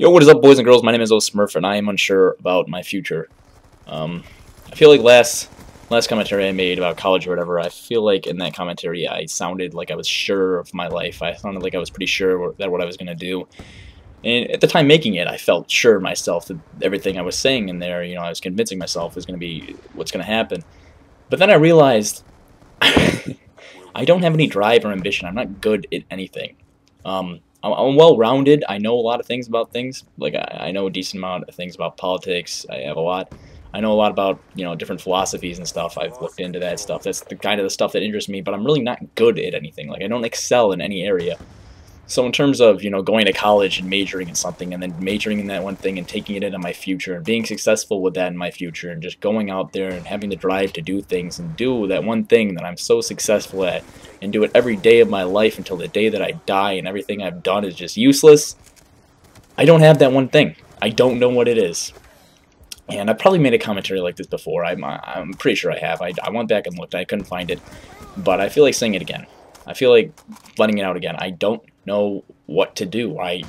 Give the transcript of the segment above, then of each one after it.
Yo, what is up, boys and girls? My name is oSmurpH, and I am unsure about my future. I feel like last commentary I made about college or whatever, I feel like in that commentary I sounded like I was sure of my life. I sounded like I was pretty sure that what I was going to do. And at the time making it, I felt sure of myself that everything I was saying in there, I was convincing myself was going to be what's going to happen. But then I realized I don't have any drive or ambition. I'm not good at anything. I'm well-rounded. I know a lot of things about things. Like, I know a decent amount of things about politics. I have a lot. I know a lot about, different philosophies and stuff. I've looked into that stuff. That's the kind of the stuff that interests me, but I'm really not good at anything. Like, I don't excel in any area. So in terms of, going to college and majoring in something and then majoring in that one thing and taking it into my future and being successful with that in my future and just going out there and having the drive to do things and do that one thing that I'm so successful at and do it every day of my life until the day that I die and everything I've done is just useless, I don't have that one thing. I don't know what it is. And I probably made a commentary like this before. I'm pretty sure I have. I went back and looked. I couldn't find it. But I feel like saying it again. I feel like letting it out again. I don't know what to do. I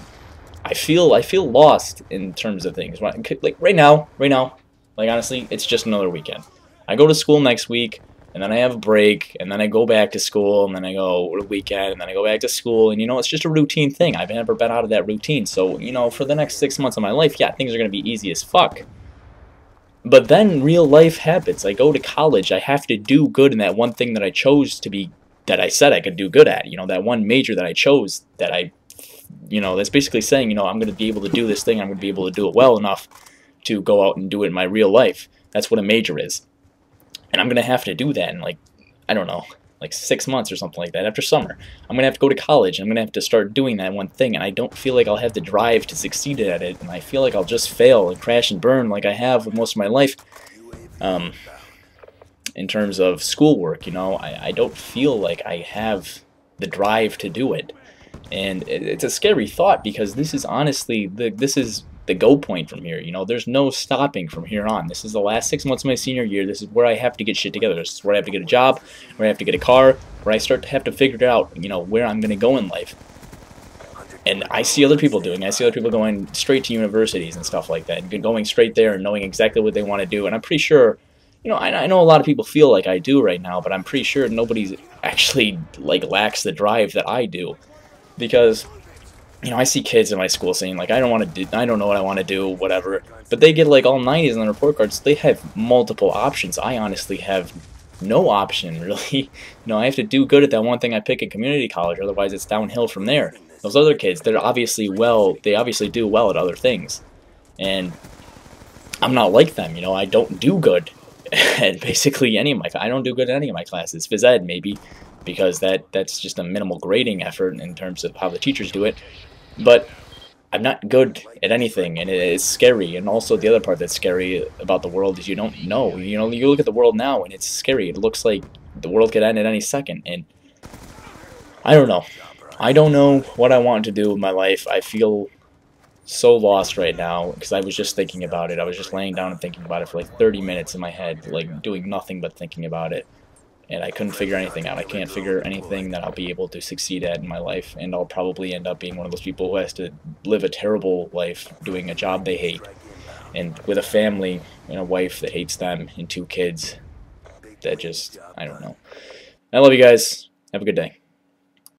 feel lost in terms of things. Like right now, like honestly, it's just another weekend. I go to school next week, and then I have a break, and then I go back to school, and then I go to the weekend, and then I go back to school, and it's just a routine thing. I've never been out of that routine. So, for the next 6 months of my life, yeah, things are going to be easy as fuck. But then real life happens. I go to college. I have to do good in that one thing that I chose to be, that I said I could do good at. That one major that I chose that that's basically saying, I'm going to be able to do this thing. I'm going to be able to do it well enough to go out and do it in my real life. That's what a major is. And I'm going to have to do that in, I don't know, 6 months or something like that after summer. I'm going to have to go to college. I'm going to have to start doing that one thing. And I don't feel like I'll have the drive to succeed at it. And I feel like I'll just fail and crash and burn like I have with most of my life. In terms of schoolwork, I don't feel like I have the drive to do it. And it's a scary thought because this is honestly, this is the go point from here. There's no stopping from here on. This is the last 6 months of my senior year. This is where I have to get shit together. This is where I have to get a job, where I have to get a car, where I start to have to figure it out, where I'm going to go in life. And I see other people doing. I see other people going straight to universities and stuff like that, and going straight there and knowing exactly what they want to do. And I'm pretty sure, I know a lot of people feel like I do right now, but I'm pretty sure nobody's actually, lacks the drive that I do. Because, I see kids in my school saying, I don't know what I want to do, whatever. But they get, all 90s on the report cards. They have multiple options. I honestly have no option, really. I have to do good at that one thing I pick in community college, otherwise it's downhill from there. Those other kids, they obviously do well at other things. And I'm not like them, I don't do good at basically any of I don't do good at any of my classes. Phys ed, maybe, because that's just a minimal grading effort in terms of how the teachers do it. But I'm not good at anything, and it is scary. And also the other part that's scary about the world is you don't know. You look at the world now, and it's scary. It looks like the world could end at any second, and I don't know. I don't know what I want to do with my life. I feel so lost right now because I was just thinking about it. I was just laying down and thinking about it for 30 minutes in my head, doing nothing but thinking about it. And I couldn't figure anything out. I can't figure anything that I'll be able to succeed at in my life. And I'll probably end up being one of those people who has to live a terrible life doing a job they hate. And with a family and a wife that hates them and 2 kids that just, I don't know. I love you guys. Have a good day.